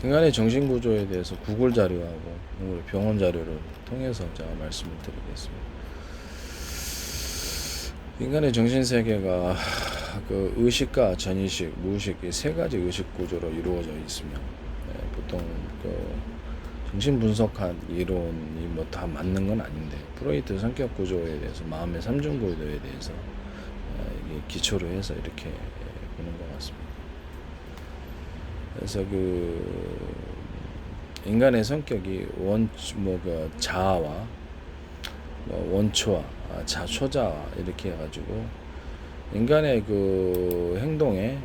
인간의 정신구조에 대해서 구글 자료하고 우리 병원 자료를 통해서 제가 말씀을 드리겠습니다. 인간의 정신세계가 그 의식과 전의식, 무의식 이 세 가지 의식 구조로 이루어져 있으며, 보통 그 정신 분석한 이론이 뭐 다 맞는 건 아닌데, 프로이트 성격 구조에 대해서, 마음의 삼중 구조에 대해서 이게 기초로 해서 이렇게 보는 것 같습니다. 그래서 그 인간의 성격이 그 자아와 원초와 초자와 이렇게 해가지고 인간의 그 행동에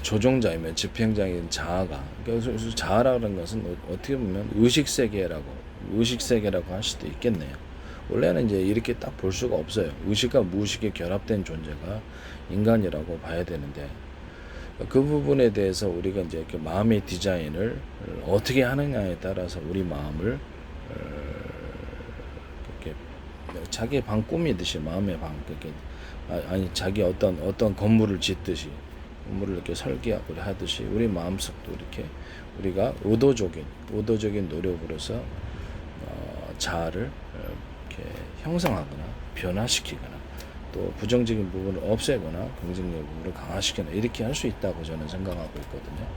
조종자이며 집행자인 자아가, 그래서 자아라는 것은 어떻게 보면 의식세계라고 할 수도 있겠네요. 원래는 이제 이렇게 딱 볼 수가 없어요. 의식과 무의식이 결합된 존재가 인간이라고 봐야 되는데, 그 부분에 대해서 우리가 이제 그 마음의 디자인을 어떻게 하느냐에 따라서 우리 마음을 이렇게 자기 방 꾸미듯이, 마음의 방, 이렇게 아니 자기 어떤 건물을 짓듯이 건물을 이렇게 설계하고 하듯이 우리 마음속도 이렇게 우리가 의도적인 노력으로서 자아를 이렇게 형성하거나 변화시키거나 또 부정적인 부분을 없애거나 긍정적인 부분을 강화시키거나 이렇게 할 수 있다고 저는 생각하고 있거든요.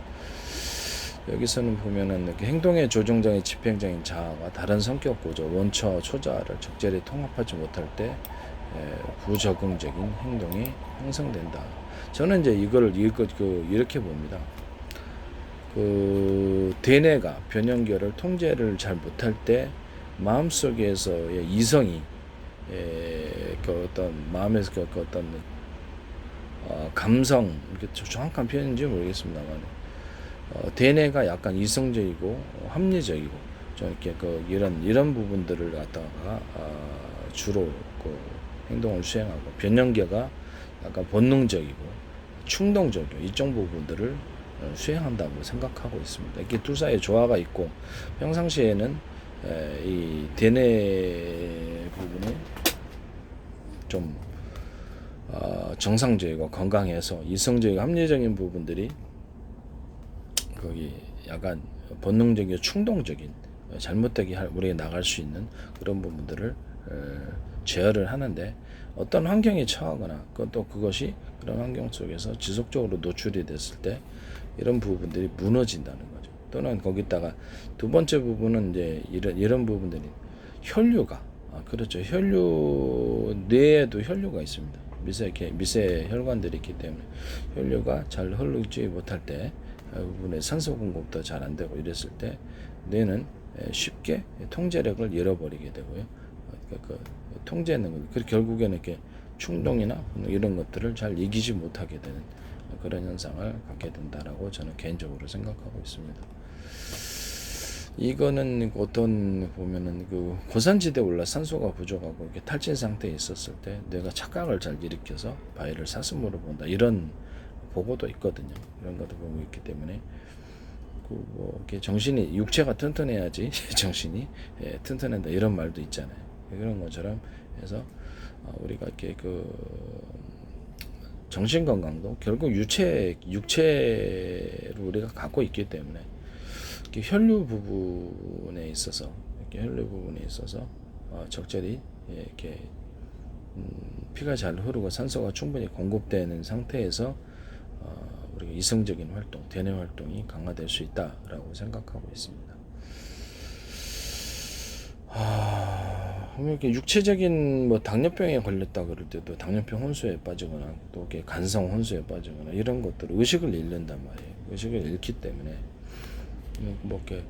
여기서는 보면은 행동의 조종장의 집행장인 자아가 다른 성격 구조, 원초와 초자아를 적절히 통합하지 못할 때 부적응적인 행동이 형성된다. 저는 이제 이걸 이렇게 봅니다. 그 대뇌가 변연결을 통제를 잘 못할 때 마음속에서의 이성이 그 어떤 마음에서 그 어떤 감성, 이렇게 정확한 표현인지 모르겠습니다만, 대뇌가 약간 이성적이고 합리적이고 좀 이렇게 이런 부분들을 갖다가 주로 그 행동을 수행하고, 변연계가 약간 본능적이고 충동적이고 이쪽 부분들을 수행한다고 생각하고 있습니다. 이렇게 둘 사이에 조화가 있고, 평상시에는 이 대뇌 부분이 좀 정상적이고 건강해서 이성적이고 합리적인 부분들이 거기 약간 본능적이고 충동적인 잘못되게 우리가 나갈 수 있는 그런 부분들을 제어를 하는데, 어떤 환경에 처하거나 또 그것이 그런 환경 속에서 지속적으로 노출이 됐을 때 이런 부분들이 무너진다는 거죠. 또는 거기다가 두 번째 부분은 이제 이런 부분들이 혈류가, 그렇죠. 뇌에도 혈류가 있습니다. 미세 혈관들이 있기 때문에 혈류가 잘 흐르지 못할 때 부분에 산소 공급도 잘 안 되고 이랬을 때 뇌는 쉽게 통제력을 잃어버리게 되고요. 그 통제는 결국에는 이렇게 충동이나 이런 것들을 잘 이기지 못하게 되는 그런 현상을 갖게 된다라고 저는 개인적으로 생각하고 있습니다. 이거는 어떤 보면은 그 고산지대에 올라 산소가 부족하고 이렇게 탈진 상태에 있었을 때 뇌가 착각을 잘 일으켜서 바위를 사슴으로 본다, 이런 보고도 있거든요. 이런 것도 보고 있기 때문에 뭐 이렇게 정신이, 육체가 튼튼해야지 정신이 튼튼한다, 이런 말도 있잖아요. 그런 것처럼 해서 우리가 이렇게 그 정신 건강도 결국 육체를 우리가 갖고 있기 때문에 이렇게 혈류 부분에 있어서 적절히 이렇게 피가 잘 흐르고 산소가 충분히 공급되는 상태에서 우리가 이성적인 활동, 대뇌 활동이 강화될 수 있다라고 생각하고 있습니다. 이렇게 육체적인 뭐 당뇨병에 걸렸다 그럴 때도 당뇨병 혼수에 빠지거나 또 이렇게 간성 혼수에 빠지거나 이런 것들을 의식을 잃는단 말이에요. 의식을 잃기 때문에 뭐 이렇게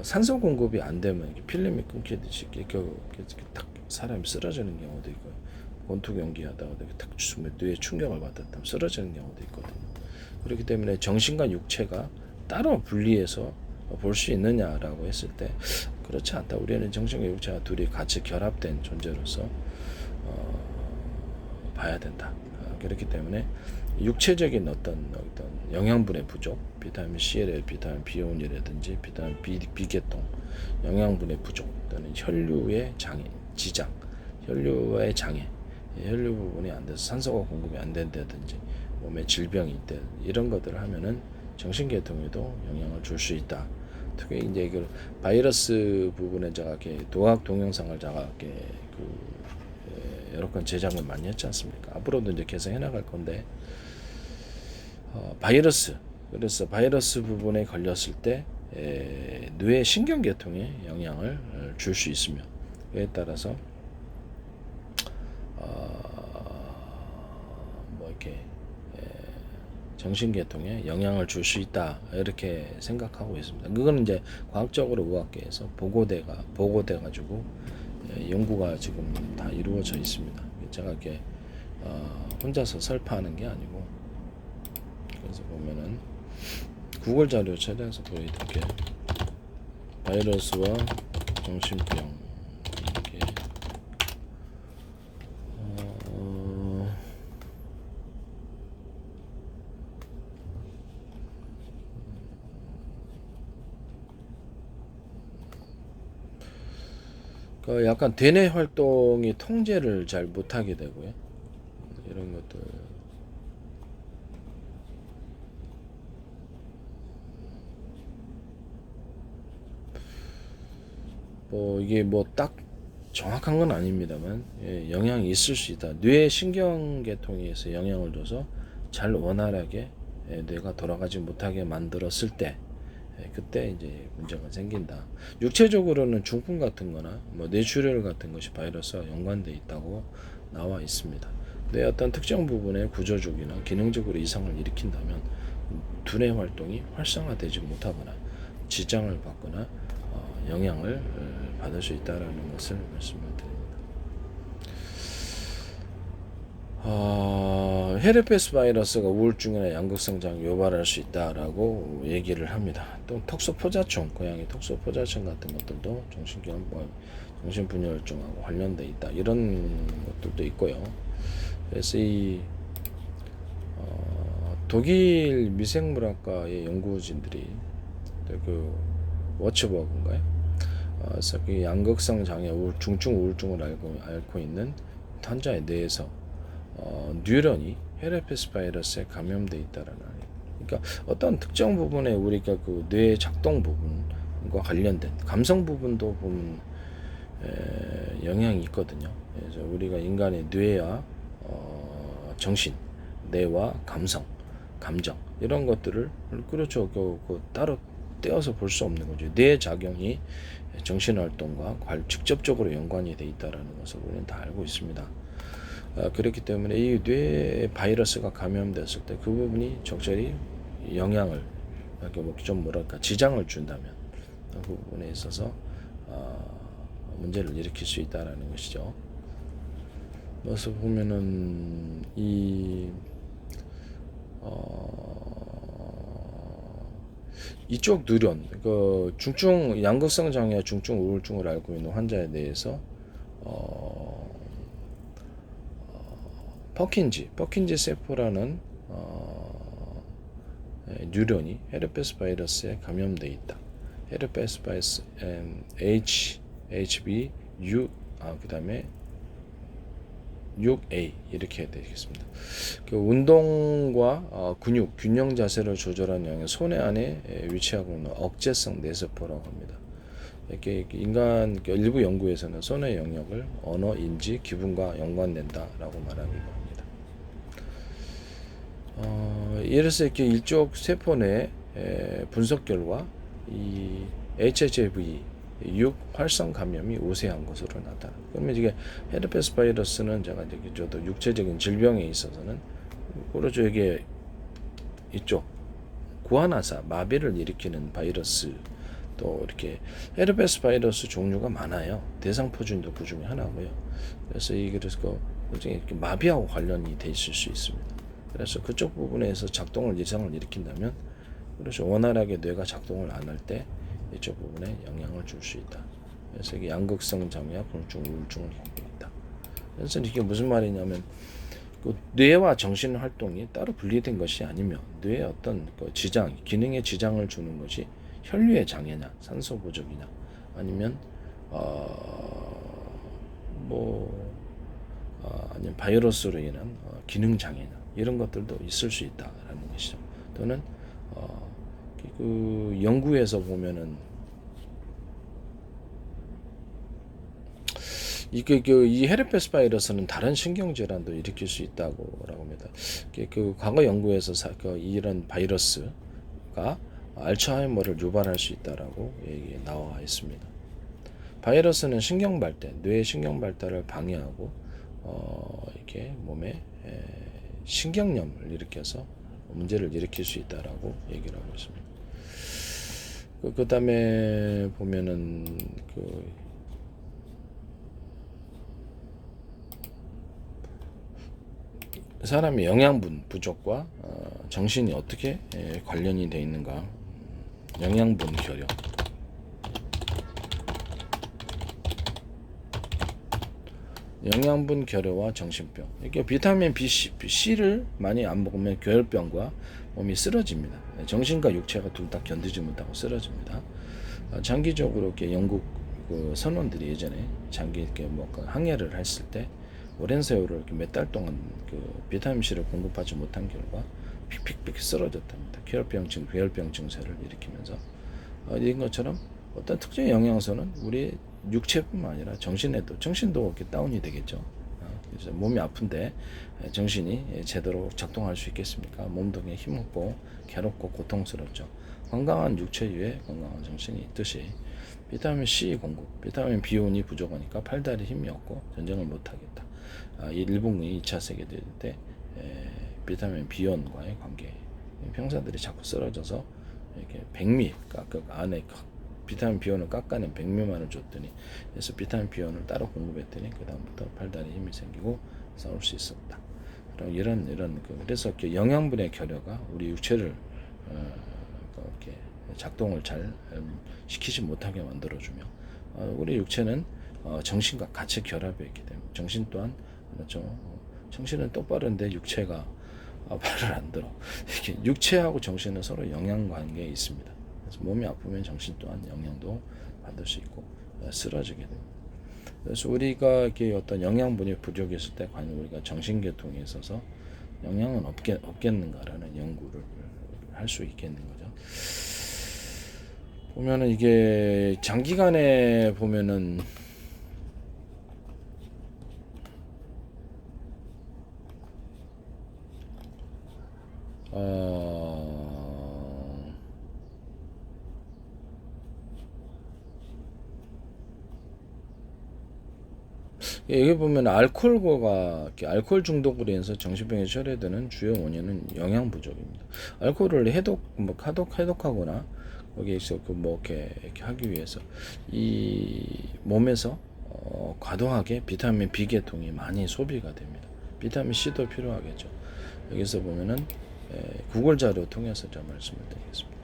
산소 공급이 안 되면 이렇게 필름이 끊기듯이 이렇게 탁 사람이 쓰러지는 경우도 있고요. 권투 경기하다가 탁 뇌에 충격을 받았다면 쓰러지는 경우도 있거든요. 그렇기 때문에 정신과 육체가 따로 분리해서 볼 수 있느냐라고 했을 때 그렇지 않다. 우리는 정신과 육체가 둘이 같이 결합된 존재로서 봐야 된다. 그렇기 때문에 육체적인 어떤 영양분의 부족, 비타민 C에 비타민 B1이라든지 비타민 B계통 영양분의 부족 또는 혈류의 장애, 지장, 혈류의 장애, 혈류 부분이 안 돼서 산소가 공급이 안 된다든지 몸에 질병이 있다 이런 것들을 하면은 정신계통에도 영향을 줄 수 있다. 특히 이제 그 바이러스 부분에 제가 이렇게 도학 동영상을 제가 이렇게 여러 건 제작을 많이 했지 않습니까? 앞으로도 이제 계속 해나갈 건데 바이러스 그래서 바이러스 부분에 걸렸을 때 뇌 신경계통에 영향을 줄 수 있으며 그에 따라서 뭐 이렇게 정신계통에 영향을 줄 수 있다 이렇게 생각하고 있습니다. 그거는 이제 과학적으로 의학계에서 보고돼 가지고 연구가 지금 다 이루어져 있습니다. 제가 이렇게 혼자서 설파하는 게 아니고 그래서 보면은 구글 자료 찾아서 보여드릴게요. 바이러스와 정신병 이게 그 약간 대뇌 활동이 통제를 잘 못하게 되고요. 이런 것들 뭐 이게 뭐 딱 정확한 건 아닙니다만 영향이 있을 수 있다. 뇌 신경계통에서 영향을 줘서 잘 원활하게 뇌가 돌아가지 못하게 만들었을 때 그때 이제 문제가 생긴다. 육체적으로는 중풍 같은 거나 뭐 뇌출혈 같은 것이 바이러스와 연관되어 있다고 나와 있습니다. 뇌 어떤 특정 부분의 구조적이나 기능적으로 이상을 일으킨다면 두뇌 활동이 활성화되지 못하거나 지장을 받거나 영향을 받을 수 있다는 것을 말씀을 드립니다. 헤르페스 바이러스가 우울증이나 양극성 장애 유발할 수 있다라고 얘기를 합니다. 또 톡소포자총, 고양이 톡소포자총 같은 것들도 정신분열증하고 관련돼 있다. 이런 것들도 있고요. 그래서 이 독일 미생물학과의 연구진들이 그 워츠버그인가요? 그래서 그 양극성 장애, 중증 우울증을 앓고 있는 환자의 뇌에서 뉴런이 헤르페스 바이러스에 감염돼 있다라는 그러니까 어떤 특정 부분에 우리가 그 뇌 작동 부분과 관련된 감성 부분도 보면 영향이 있거든요. 그래서 우리가 인간의 뇌와 정신, 뇌와 감성, 감정 이런 것들을 그렇죠. 그 따로 떼어서 볼 수 없는 거죠. 뇌 작용이 정신 활동과 직접적으로 연관이 돼 있다라는 것을 우리는 다 알고 있습니다. 그렇기 때문에 이 뇌에 바이러스가 감염됐을 때 그 부분이 적절히 영향을 좀 뭐랄까 지장을 준다면 그 부분에 있어서 문제를 일으킬 수 있다라는 것이죠. 그래서 보면은 이쪽 누련, 그 중증 양극성 장애, 중증 우울증을 앓고 있는 환자에 대해서 퍼킨지 세포라는 뉴런이 헤르페스 바이러스에 감염돼 있다. 헤르페스 바이러스 HB6 그다음에 6A 이렇게 되겠습니다. 그 운동과 근육 균형 자세를 조절하는 영역 손해 안에 위치하고 있는 억제성 뇌세포라고 합니다. 이렇게 인간 일부 연구에서는 손해 영역을 언어, 인지, 기분과 연관된다라고 말하기도 합니다. 이래서 이렇게 일종 세포 내 분석 결과 이 HHV6 활성 감염이 우세한 것으로 나타납니다. 그러면 이게 헤르페스 바이러스는 제가 이제 저도 육체적인 질병에 있어서는 그렇죠. 이게 이쪽 구안화사 마비를 일으키는 바이러스 또 이렇게 헤르페스 바이러스 종류가 많아요. 대상포진도 그 중에 하나고요. 그래서 이게 그래서 이렇게 마비하고 관련이 돼 있을 수 있습니다. 그래서 그쪽 부분에서 작동을 이상을 일으킨다면 그래서 원활하게 뇌가 작동을 안 할 때 이쪽 부분에 영향을 줄 수 있다. 그래서 이게 양극성 장애와 중증 우울증을 겪고 있다. 그래서 이게 무슨 말이냐면 그 뇌와 정신 활동이 따로 분리된 것이 아니면 뇌의 어떤 그 지장, 기능에 지장을 주는 것이 혈류의 장애냐, 산소 부족이냐, 아니면 뭐 아니면 바이러스로 인한 기능 장애나 이런 것들도 있을 수 있다라는 것이죠. 또는 그 연구에서 보면은 이 헤르페스 바이러스는 다른 신경 질환도 일으킬 수 있다고라고 합니다. 그 과거 연구에서 이런 바이러스가 알츠하이머를 유발할 수 있다라고 얘기 나와 있습니다. 바이러스는 신경 발달, 뇌의 신경 발달을 방해하고 이렇게 몸에 신경염을 일으켜서 문제를 일으킬 수 있다라고 얘기를 하고 있습니다. 그다음에 보면은 사람의 영양분 부족과 정신이 어떻게 관련이 되어 있는가? 영양분 결여. 영양분 결여와 정신병. 이게 비타민 C를 많이 안 먹으면 결혈병과 몸이 쓰러집니다. 정신과 육체가 둘 다 견디지 못하고 쓰러집니다. 장기적으로 이렇게 영국 선원들이 예전에 장기 이렇게 항해를 했을 때 오랜 세월을 이렇게 몇 달 동안 비타민 C를 공급하지 못한 결과 픽픽픽 쓰러졌답니다. 괴혈병 증세를 일으키면서 이런 것처럼 어떤 특정 영양소는 우리 육체뿐만 아니라 정신도 이렇게 다운이 되겠죠. 그래서 몸이 아픈데 정신이 제대로 작동할 수 있겠습니까? 몸도 그냥 힘없고 괴롭고 고통스럽죠. 건강한 육체 위에 건강한 정신이 있듯이 비타민 C 공급, 비타민 B원이 부족하니까 팔다리 힘이 없고 전쟁을 못하겠다. 일본군이 2차 세계대전 때 비타민 B원과의 관계, 병사들이 자꾸 쓰러져서 이렇게 백미 안에 비타민 B원을 깎아낸 백미만을 줬더니 그래서 비타민 B원을 따로 공급했더니 그 다음부터 팔다리 힘이 생기고 싸울 수 있었다. 그럼 이런 그래서 영양분의 결여가 우리 육체를 이렇게 작동을 잘 시키지 못하게 만들어주며 우리 육체는 정신과 같이 결합해 있기 때문에 정신 또한 그렇죠. 정신은 똑바른데 육체가 말을 안 들어. 이렇게 육체하고 정신은 서로 영향관계에 있습니다. 그래서 몸이 아프면 정신 또한 영향도 받을 수 있고 쓰러지게 됩니다. 그래서 우리가 이렇게 어떤 영양분이 부족했을 때 과연 우리가 정신계통에 있어서 영향은 없겠는가라는 연구를 할 수 있겠는 거죠. 보면은 이게 장기간에 보면은 여기 보면 알코올 중독으로 인해서 정신병에 처리되는 주요 원인은 영양 부족입니다. 알코올을 해독하거나 거기에서 이렇게 하기 위해서 이 몸에서 과도하게 비타민 B 계통이 많이 소비가 됩니다. 비타민 C도 필요하겠죠. 여기서 보면은 구글 자료 통해서 좀 말씀을 드리겠습니다.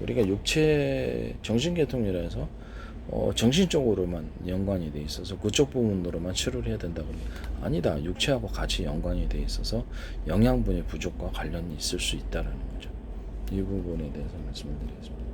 우리가 육체 정신계통이라 해서 정신적으로만 연관이 돼 있어서 그쪽 부분으로만 치료를 해야 된다고 하면 아니다. 육체하고 같이 연관이 돼 있어서 영양분의 부족과 관련이 있을 수 있다라는 거죠. 이 부분에 대해서 말씀을 드리겠습니다.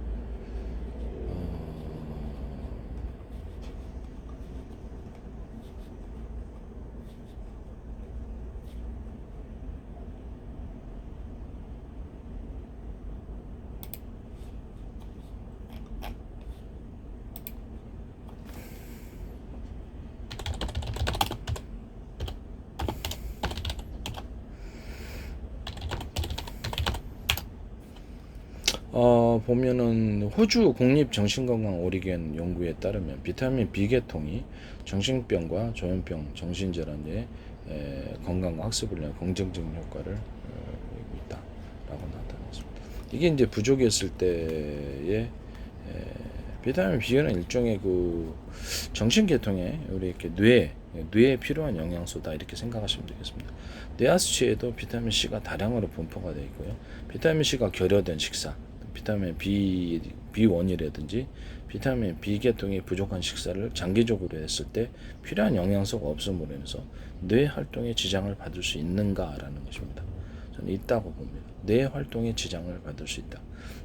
보면은 호주 국립정신건강 오리겐 연구에 따르면 비타민 B 계통이 정신병과 조현병, 정신질환의 건강과 학습을 위한 긍정적인 효과를 있다라고 나타났습니다. 이게 이제 부족했을 때에 비타민 B는 일종의 정신계통에 우리 이렇게 뇌에 필요한 영양소다 이렇게 생각하시면 되겠습니다. 뇌하수치에도 비타민 C가 다량으로 분포가 되어 있고요. 비타민 C가 결여된 식사, 비타민 B1이라든지 비타민 B 계통이 부족한 식사를 장기적으로 했을 때 필요한 영양소가 없음으로 인해서 뇌 활동에 지장을 받을 수 있는가라는 것입니다. 저는 있다고 봅니다. 뇌 활동에 지장을 받을 수 있다.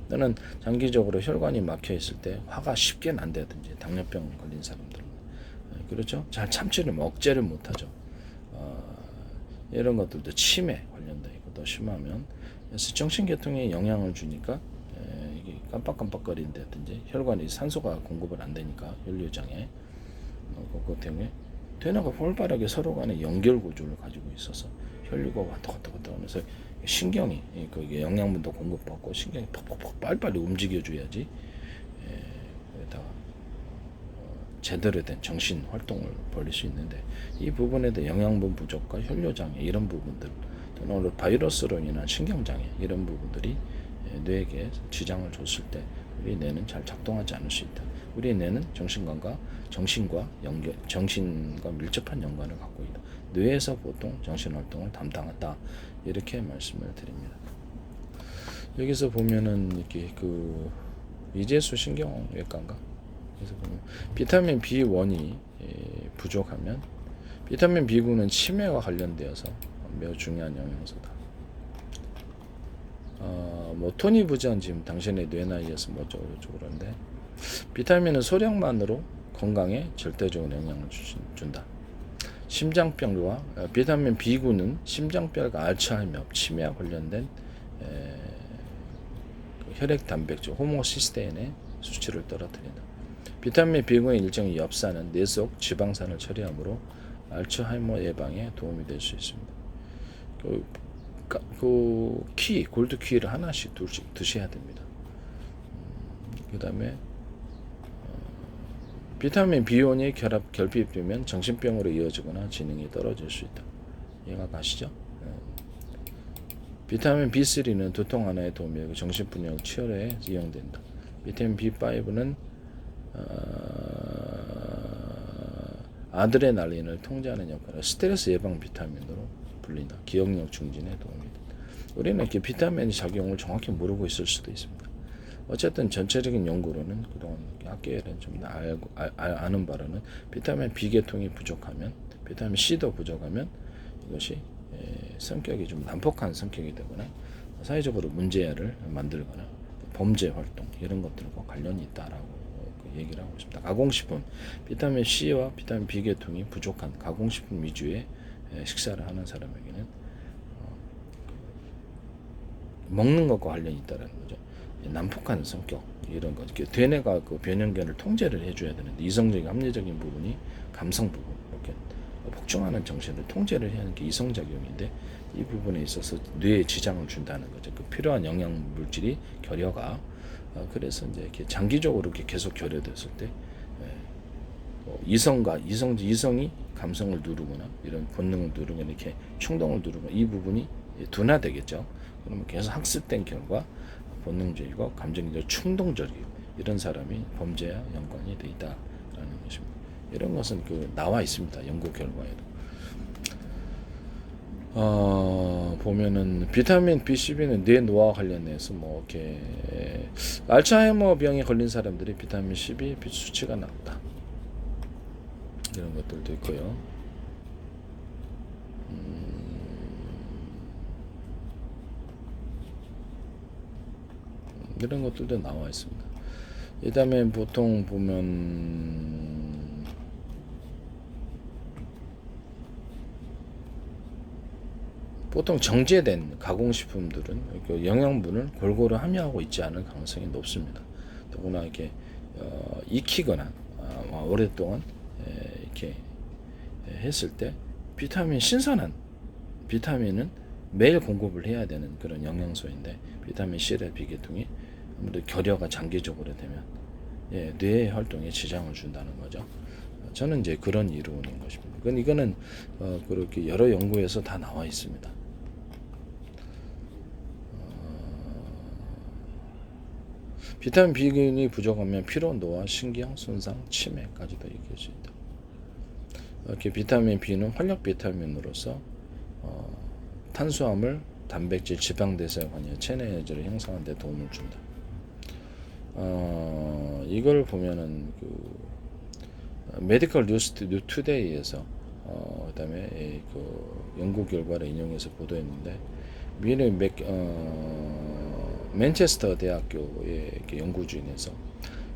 또는 장기적으로 혈관이 막혀 있을 때 화가 쉽게 난다든지 당뇨병 걸린 사람들은 그렇죠. 잘 참지를 억제를 못하죠. 이런 것들도 치매 관련돼 있고 더 심하면 그래서 정신계통에 영향을 주니까 이게 깜빡깜빡거린다든지 혈관이 산소가 공급을 안 되니까 혈류장에 그것 때문에 퇴뇌가 활발하게 서로 간의 연결 구조를 가지고 있어서 혈류가 왔다 갔다 갔다 하면서 신경이 거기에 영양분도 공급받고 신경이 퍽퍽퍽 빨리빨리 움직여줘야지 거기다가 제대로 된 정신 활동을 벌일 수 있는데 이 부분에 대한 영양분 부족과 혈류장애 이런 부분들 또는 바이러스로 인한 신경장애 이런 부분들이 뇌에게 지장을 줬을 때 우리 뇌는 잘 작동하지 않을 수 있다. 우리 뇌는 정신과 밀접한 연관을 갖고 있다. 뇌에서 보통 정신활동을 담당한다. 이렇게 말씀을 드립니다. 여기서 보면은 이렇게 그 이재수 신경외과인가? 그래서 보면 비타민 B1이 부족하면 비타민 B9는 치매와 관련되어서 매우 중요한 영양소다. 뭐 토니 부전 지금 당신의 뇌 나이에서 뭐 어쩌고 그런데 비타민은 소량만으로 건강에 절대적인 영향을 준다. 심장병과 비타민 B9는 심장병과 알츠하이머, 치매와 관련된 혈액 단백질 호모시스테인의 수치를 떨어뜨린다. 비타민 B9의 일정의 엽산은 뇌 속 지방산을 처리하므로 알츠하이머 예방에 도움이 될 수 있습니다. 골드 키를 하나씩 둘씩 드셔야 됩니다. 그 다음에 비타민 B1이 결핍되면 정신병으로 이어지거나 지능이 떨어질 수 있다. 이해가 가시죠? 비타민 B3는 두통 완화에 도움이 되고 정신분열 치료에 이용된다. 비타민 B5는 아드레날린을 통제하는 역할을 스트레스 예방 비타민으로 불린다. 기억력 증진에 도움이 된다. 우리는 이렇게 비타민 작용을 정확히 모르고 있을 수도 있습니다. 어쨌든 전체적인 연구로는 그동안 학계에는 좀 아는 바로는 비타민 B 계통이 부족하면 비타민 C도 부족하면 이것이 성격이 좀 난폭한 성격이 되거나 사회적으로 문제를 만들거나 범죄 활동 이런 것들과 관련이 있다라고 얘기를 하고 있습니다. 가공식품 비타민 C와 비타민 B 계통이 부족한 가공식품 위주의 식사를 하는 사람에게는 먹는 것과 관련이 있다는 거죠. 난폭한 성격 이런 것, 대뇌가 그 변형견을 통제를 해줘야 되는데 이성적인 합리적인 부분이 감성 부분 이렇게 복종하는 정신을 통제를 해야 하는 게 이성작용인데 이 부분에 있어서 뇌에 지장을 준다는 거죠. 그 필요한 영양 물질이 결여가 그래서 이제 이렇게 장기적으로 이렇게 계속 결여됐을 때 이성이 감성을 누르거나 이런 본능을 누르거나 이렇게 충동을 누르거나 이 부분이 둔화되겠죠. 그러면 계속 학습된 결과 본능적이고 감정적이고 충동적이고 이런 사람이 범죄와 연관이 돼 있다라는 것입니다. 이런 것은 나와 있습니다. 연구 결과에도. 보면은 비타민 B12는 뇌 노화와 관련해서 뭐 이렇게 알츠하이머 병에 걸린 사람들이 비타민 12 수치가 낮다. 이런 것들도 있고요. 이런 것들도 나와 있습니다. 그 다음에 보통 보면 보통 정제된 가공식품들은 영양분을 골고루 함유하고 있지 않을 가능성이 높습니다. 더구나 이렇게 익히거나 오랫동안 이렇게 했을 때 신선한 비타민은 매일 공급을 해야 되는 그런 영양소인데 비타민 C의 비계통이 아무래도 결여가 장기적으로 되면 뇌의 활동에 지장을 준다는 거죠. 저는 이제 그런 이론인 것입니다. 이거는 그렇게 여러 연구에서 다 나와 있습니다. 비타민 B균이 부족하면 피로, 노화, 신경 손상, 치매까지도 이길 수 있다. 이렇게 비타민 B는 활력 비타민으로서 탄수화물, 단백질, 지방 대사에 관여 체내 에너지를 형성하는 데 도움을 준다. 이걸 보면은 메디컬 뉴스 투데이에서 그다음에 연구 결과를 인용해서 보도했는데 미국 맨체스터 대학교의 연구진에서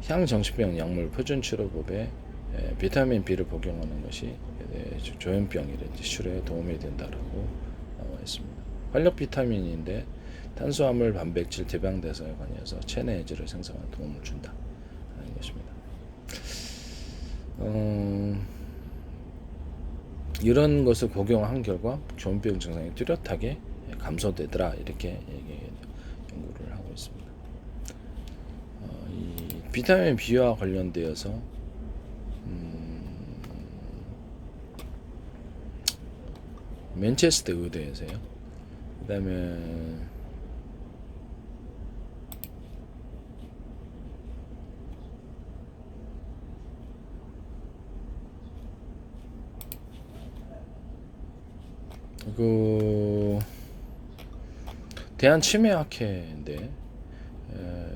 향정신병 약물 표준치료법에 비타민 B를 복용하는 것이 조현병이라든지 치료에 도움이 된다라고 있습니다. 활력 비타민인데 탄수화물, 단백질, 지방대사에 관여해서 체내 해지를 생성하는 도움을 준다 하는 것입니다. 이런 것을 복용한 결과 조현병 증상이 뚜렷하게 감소되더라 이렇게 연구를 하고 있습니다. 이 비타민 B와 관련되어서 맨체스터 의대에서요. 그다음에 그 대한치매학회인데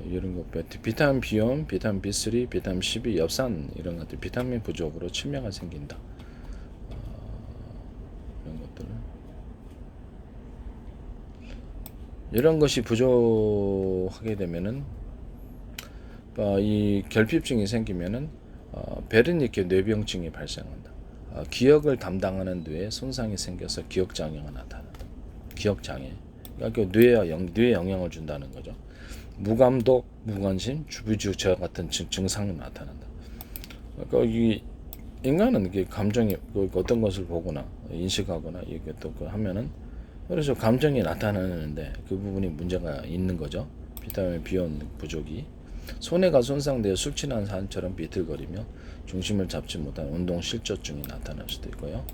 이런 거 비타민 B1, 비타민 B3, 비타민 C2, 엽산 이런 것들 비타민 부족으로 치매가 생긴다. 이런 것들을 이런 것이 부족하게 되면은 이 결핍증이 생기면은 베르니케 뇌병증이 발생한다. 기억을 담당하는 뇌에 손상이 생겨서 기억장애가 나타난다. 기억장애. 그러니까 뇌에 영향을 준다는 거죠. 무감독, 무관심, 주비주 저하 같은 증상이 나타난다. 그러니까 이 인간은 이게 감정이 어떤 것을 보거나 인식하거나 이게 또 하면은 그래서 감정이 나타나는데 그 부분이 문제가 있는 거죠. 비타민 B1 부족이 손해가 손상되어 술 취한 사람처럼 비틀거리며 중심을 잡지 못한 운동 실저증이 나타날 수도 있고요.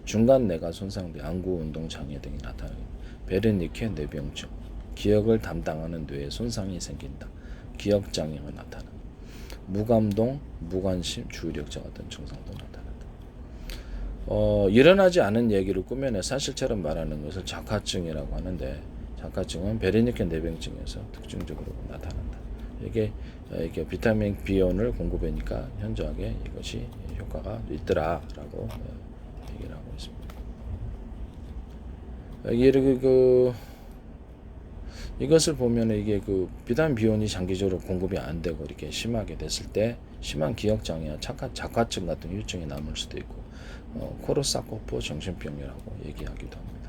중간 뇌가 손상돼 안구 운동 장애 등이 나타납니다. 베르니케 뇌병증, 기억을 담당하는 뇌에 손상이 생긴다. 기억 장애가 나타난다. 무감동, 무관심, 주의력자 같은 증상도 나타난다. 일어나지 않은 얘기를 꾸며내 사실처럼 말하는 것을 작화증이라고 하는데 작화증은 베르니케 뇌병증에서 특징적으로 나타난다. 이게 비타민 B1을 공급하니까 현저하게 이것이 효과가 있더라라고 얘기를 하고 있습니다. 이것을 보면 이게 비타민 B1이 장기적으로 공급이 안 되고 이렇게 심하게 됐을 때 심한 기억 장애와 작화증 같은 후유증이 남을 수도 있고 코르사코프 정신병이라고 얘기하기도 합니다.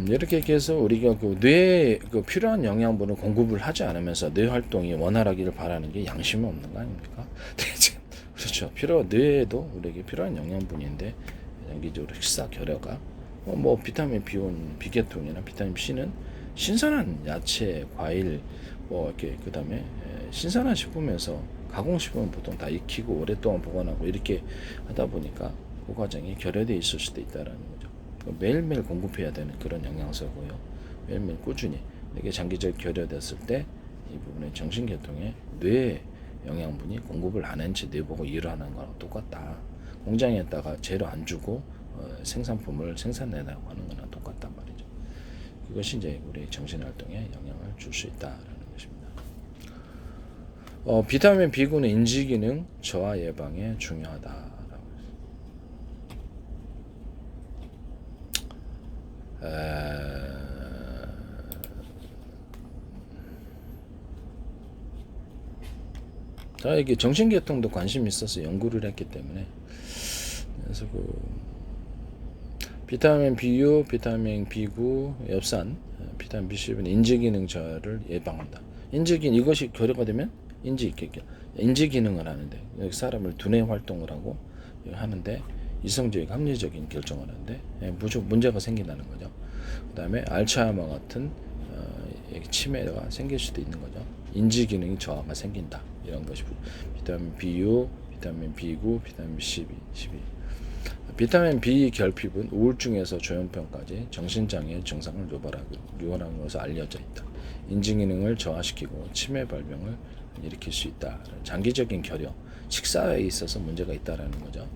이렇게 해서 우리가 뇌에 필요한 영양분을 공급을 하지 않으면서 뇌 활동이 원활하기를 바라는 게 양심이 없는 거 아닙니까? 그렇죠. 뇌에도 우리에게 필요한 영양분인데 장기적으로 식사 결여가 비타민 B1, 비계통이나 비타민 C는 신선한 야채, 과일, 이렇게 그다음에 신선한 식품에서 가공식품은 보통 다 익히고 오랫동안 보관하고 이렇게 하다 보니까 그 과정이 결여돼 있을 수도 있다라는 거죠. 매일매일 공급해야 되는 그런 영양소고요. 매일매일 꾸준히 이게 장기적 결여됐을 때 이 부분의 정신계통에 뇌 영양분이 공급을 안 한지 뇌보고 일하는 거랑 똑같다. 공장에다가 재료 안 주고 생산품을 생산해내고 하는 거랑 똑같단 말이죠. 그것이 이제 우리 정신활동에 영향을 줄 수 있다라는 것입니다. 비타민 B군은 인지기능 저하 예방에 중요하다. 자, 이게 정신계통도 관심이 있어서 연구를 했기 때문에 그래서 비타민 B6, 비타민 B9, 엽산, 비타민 B10은 인지기능 저하를 예방한다. 이것이 결여가 되면 인지기능을 하는데 여기 사람을 두뇌 활동을 하고 하는데 이성적인 합리적인 결정을 하는데 문제가 생긴다는 거죠. 그 다음에 알츠하이머 같은 치매가 생길 수도 있는 거죠. 인지기능이 저하가 생긴다. 이런 것이 비타민 B6, 비타민 B9, 비타민 B12. 비타민 B 결핍은 우울증에서 조현병까지 정신장애 증상을 유발하는 것으로 알려져 있다. 인지기능을 저하시키고 치매 발병을 일으킬 수 있다. 장기적인 결여, 식사에 있어서 문제가 있다라는 거죠.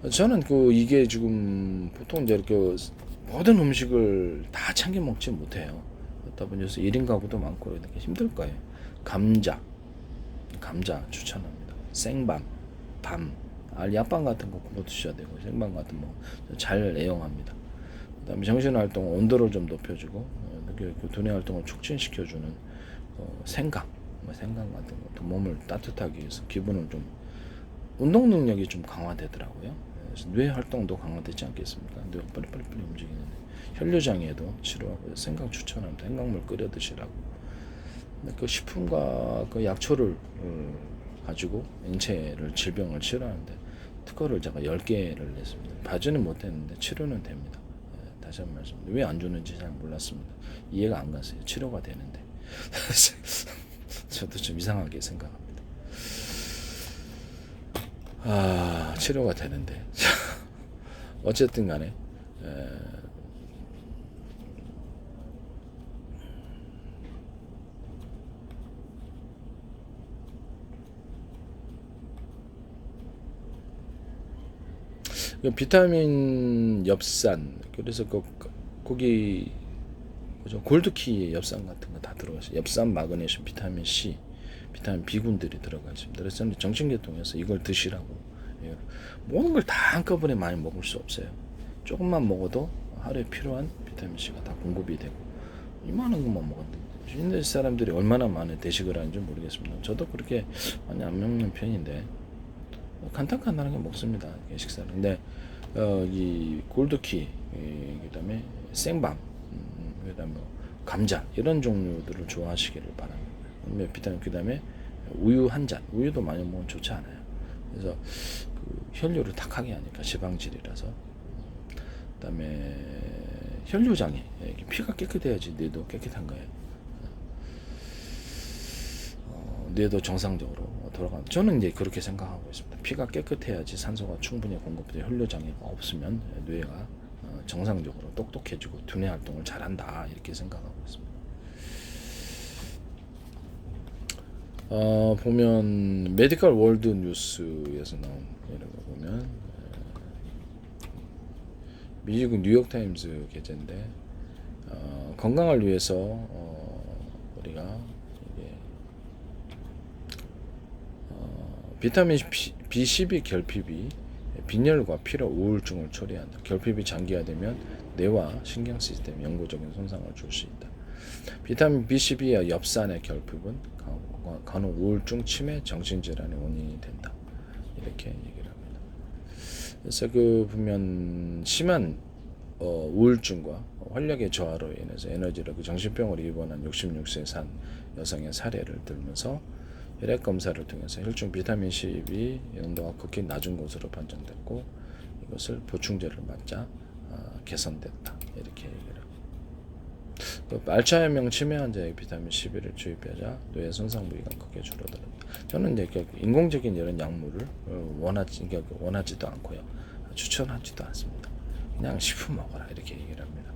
저는 이게 지금 보통 이제 이렇게 모든 음식을 다 챙겨 먹지 못해요. 그렇다 보니까 1인 가구도 많고 이렇게 힘들 거예요. 감자 추천합니다. 생밤, 밤, 약밤 같은 거 구워 드셔야 되고 생밤 같은 거 잘 애용합니다. 그다음에 정신 활동 온도를 좀 높여주고 그 두뇌 활동을 촉진시켜주는 생강, 생강 같은 것도 몸을 따뜻하게 해서 기분을 좀 운동 능력이 좀 강화되더라고요. 그래서 뇌 활동도 강화되지 않겠습니까? 뇌가 빨리빨리 움직이는데 혈류장애도 치료하고 생강 추천합니다. 생강물 끓여 드시라고. 그 식품과 그 약초를 가지고 인체를 질병을 치료하는데 특허를 제가 10개를 냈습니다. 봐주는 못했는데 치료는 됩니다. 다시 한 번 말씀드립니다. 왜 안 주는지 잘 몰랐습니다. 이해가 안 갔어요. 치료가 되는데. 저도 좀 이상하게 생각합니다. 치료가 되는데. 어쨌든 간에 비타민 엽산, 그래서 거기 골드키에 엽산 같은 거 다 들어가 있어요. 엽산, 마그네슘, 비타민 C, 비타민 B군들이 들어가 있습니다. 그래서 저는 정신계통에서 이걸 드시라고. 모든 걸 다 한꺼번에 많이 먹을 수 없어요. 조금만 먹어도 하루에 필요한 비타민 C가 다 공급이 되고, 이만한 것만 먹었는데 인도 사람들이 얼마나 많은 대식을 하는지 모르겠습니다. 저도 그렇게 많이 안 먹는 편인데 간단하게 먹습니다. 식사를. 근데 이 골드키, 그다음에 생밤, 그다음에 감자 이런 종류들을 좋아하시기를 바랍니다. 비타민, 그다음에 우유 한 잔, 우유도 많이 먹으면 좋지 않아요. 그래서 그 혈류를 탁하게 하니까 지방질이라서. 그다음에 혈류장애, 피가 깨끗해야지 뇌도 깨끗한 거예요. 뇌도 정상적으로 돌아가는, 저는 이제 그렇게 생각하고 있습니다. 피가 깨끗해야지 산소가 충분히 공급돼 혈류장애가 없으면 뇌가 정상적으로 똑똑해지고 두뇌 활동을 잘한다, 이렇게 생각하고 있습니다. 보면 메디컬 월드 뉴스에서 나온 이런 거 보면 미국 뉴욕타임스 기자인데 건강을 위해서 우리가 비타민 B12 결핍이 빈혈과 피로 우울증을 초래한다. 결핍이 장기화되면 뇌와 신경 시스템 영구적인 손상을 줄 수 있다. 비타민 B12와 엽산의 결핍은 간혹 우울증, 치매, 정신질환의 원인이 된다. 이렇게 얘기를 합니다. 그래서 그 보면 심한 우울증과 활력의 저하로 인해서 에너지를 정신병으로 입원한 66세 산 여성의 사례를 들면서 혈액 검사를 통해서 혈중 비타민 C2 농도가 극히 낮은 것으로 판정됐고 이것을 보충제를 맞자 개선됐다, 이렇게 얘기를 합니다. 알츠하이머 치매 환자에게 비타민 C2를 주입하자 뇌의 손상 부위가 크게 줄어들었다. 저는 이제 인공적인 이런 약물을 원하지도 않고요, 추천하지도 않습니다. 그냥 식품 먹어라, 이렇게 얘기를 합니다.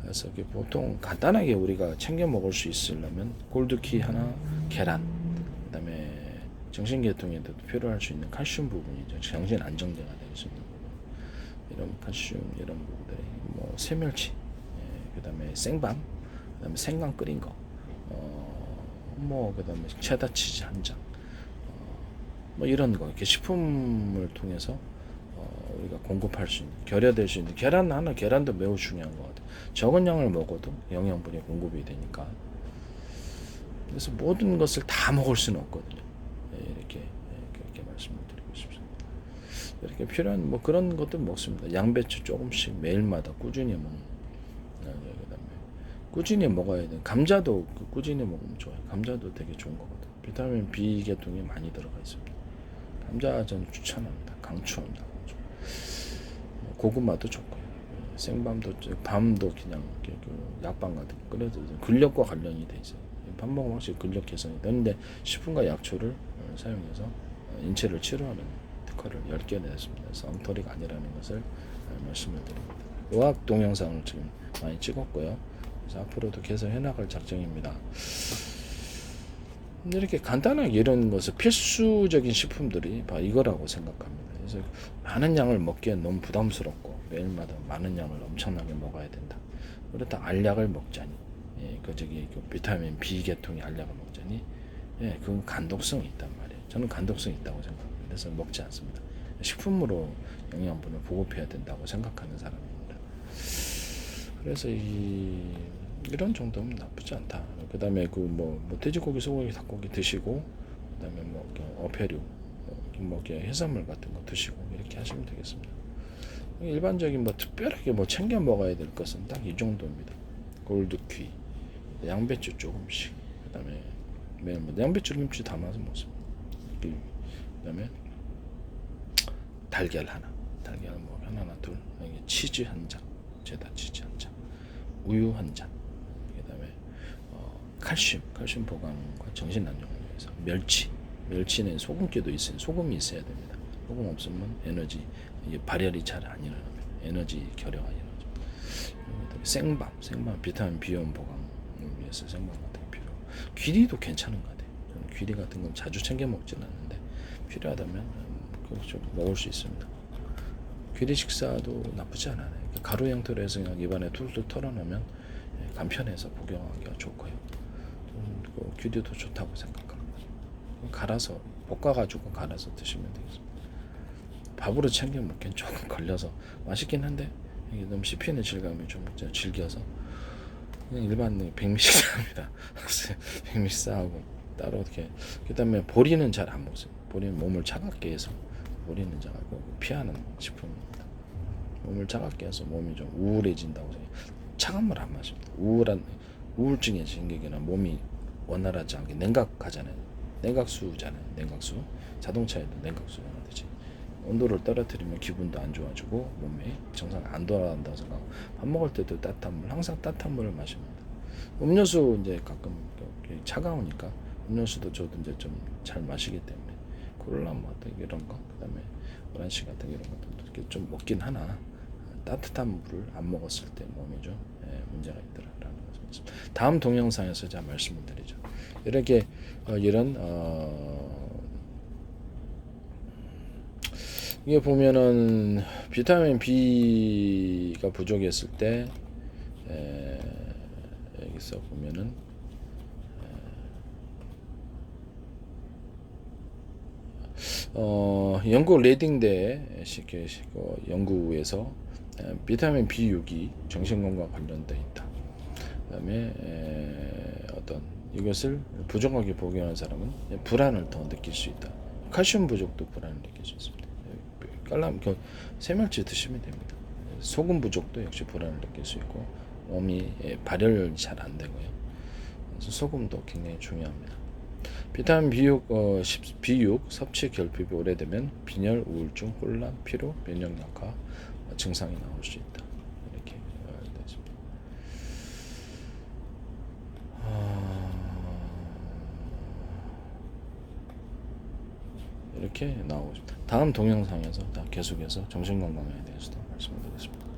그래서 보통 간단하게 우리가 챙겨 먹을 수 있으려면 골드키 하나, 계란, 그다음에 정신계통에도 필요할 수 있는 칼슘 부분이죠. 정신 안정제가 될 수 있는 부분, 이런 칼슘, 이런 부분들이 새멸치, 그다음에 생밤, 그다음에 생강 끓인 거, 그다음에 체다 치즈 한 장, 이런 거, 이렇게 식품을 통해서 우리가 공급할 수 있는, 결여될 수 있는 계란 하나, 계란도 매우 중요한 것 같아요. 적은 양을 먹어도 영양분이 공급이 되니까. 그래서 모든 것을 다 먹을 수는 없거든요. 이렇게 말씀을 드리고 싶습니다. 이렇게 필요한 그런 것들 먹습니다. 양배추 조금씩 매일마다 꾸준히 먹는. 그다음에 꾸준히 먹어야 돼. 감자도 꾸준히 먹으면 좋아요. 감자도 되게 좋은 거거든요. 비타민 B 계통이 많이 들어가 있습니다. 감자 저는 추천합니다. 강추합니다. 고구마도 좋고요. 생밤도, 밤도 그냥 약방 같은 거 끓여서 근력과 관련이 돼 있어요. 밥 먹으면 확실히 근력 개선이 되는데 식품과 약초를 사용해서 인체를 치료하는 특허를 10개 냈습니다. 그래서 엉터리가 아니라는 것을 말씀을 드립니다. 의학 동영상을 지금 많이 찍었고요. 그래서 앞으로도 계속 해나갈 작정입니다. 이렇게 간단하게 이런 것을 필수적인 식품들이 바로 이거라고 생각합니다. 그래서 많은 양을 먹기엔 너무 부담스럽고 매일마다 많은 양을 엄청나게 먹어야 된다. 그렇다 알약을 먹자니, 비타민 B 계통의 알약을 먹자니, 그건 간독성이 있단 말이에요. 저는 간독성이 있다고 생각합니다. 그래서 먹지 않습니다. 식품으로 영양분을 보급해야 된다고 생각하는 사람입니다. 그래서 이런 정도면 나쁘지 않다. 그 다음에 뭐 돼지고기, 소고기, 닭고기 드시고, 그 다음에 뭐 어패류, 뭐 해산물 같은 거 드시고 이렇게 하시면 되겠습니다. 일반적인 뭐 특별하게 뭐 챙겨 먹어야 될 것은 딱 이 정도입니다. 골드퀴, 양배추 조금씩, 그 다음에 뭐 양배추 김치 담아서 먹습니다. 그 다음에 달걀 하나, 달걀 뭐 하나 둘, 치즈 한 장, 체다 치즈 한 장, 우유 한 잔, 그 다음에 칼슘 보강과 정신 안정을 위해서 멸치는 소금기도 있어요. 소금이 있어야 됩니다. 소금 없으면 에너지 발열이 잘 안 일어납니다. 에너지 결여가 일어나죠. 생밤 비타민 B원 보강을 위해서 생밤 같은 게 필요. 귀리도 괜찮은 것 같아요. 저는 귀리 같은 건 자주 챙겨 먹지는 않는데 필요하다면 좀 먹을 수 있습니다. 귀리 식사도 나쁘지 않아요. 가루 형태로 해서 그냥 입안에 툴툴 털어놓으면 간편해서 복용하기가 좋고요. 귀리도 좋다고 생각합니다. 갈아서 볶아가지고 갈아서 드시면 되겠습니다. 밥으로 챙겨 먹기엔 조금 걸려서 맛있긴 한데 이게 너무 씹히는 질감이 좀 질겨서 그냥 일반 백미식사입니다. 백미식사하고 따로 어떻게 그다음에 보리는 잘 안 먹습니다. 보리는 몸을 차갑게 해서 보리는 잘 피하는 식품입니다. 몸을 차갑게 해서 몸이 좀 우울해진다고 해서 차가운 물 안 마십니다. 우울증에 생기거나 몸이 원활하지 않게 냉각하잖아요. 냉각수잖아요. 냉각수. 자동차에도 냉각수가 되지. 온도를 떨어뜨리면 기분도 안 좋아지고 몸이 정상 안 돌아간다고 생각하고 밥 먹을 때도 따뜻한 물, 항상 따뜻한 물을 마십니다. 음료수 이제 가끔 차가우니까 음료수도 저도 이제 좀 잘 마시기 때문에 콜라 뭐 이런 거, 그다음에 오란시 같은 이런 것도 이렇게 좀 먹긴 하나 따뜻한 물을 안 먹었을 때 몸에 좀 문제가 있더라라는 것을 다음 동영상에서 제가 말씀을 드리죠. 이렇게 이런 이게 보면은 비타민 B가 부족했을 때 여기서 보면은 영국 레딩대 연구에서 비타민 B6이 정신건강 관련돼 있다. 그다음에 어떤 이것을 부족하게 복용하는 사람은 불안을 더 느낄 수 있다. 칼슘 부족도 불안을 느낄 수 있습니다. 새멸치 드시면 됩니다. 소금 부족도 역시 불안을 느낄 수 있고 몸이 발열이 잘 안 되고요. 그래서 소금도 굉장히 중요합니다. 비타민 B6 섭취 결핍이 오래되면 빈혈, 우울증, 혼란, 피로, 면역 약화 증상이 나올 수 있다. 이렇게 되겠습니다. 이렇게 나오고 있습니다. 다음 동영상에서 계속해서 정신건강에 대해서도 말씀드리겠습니다.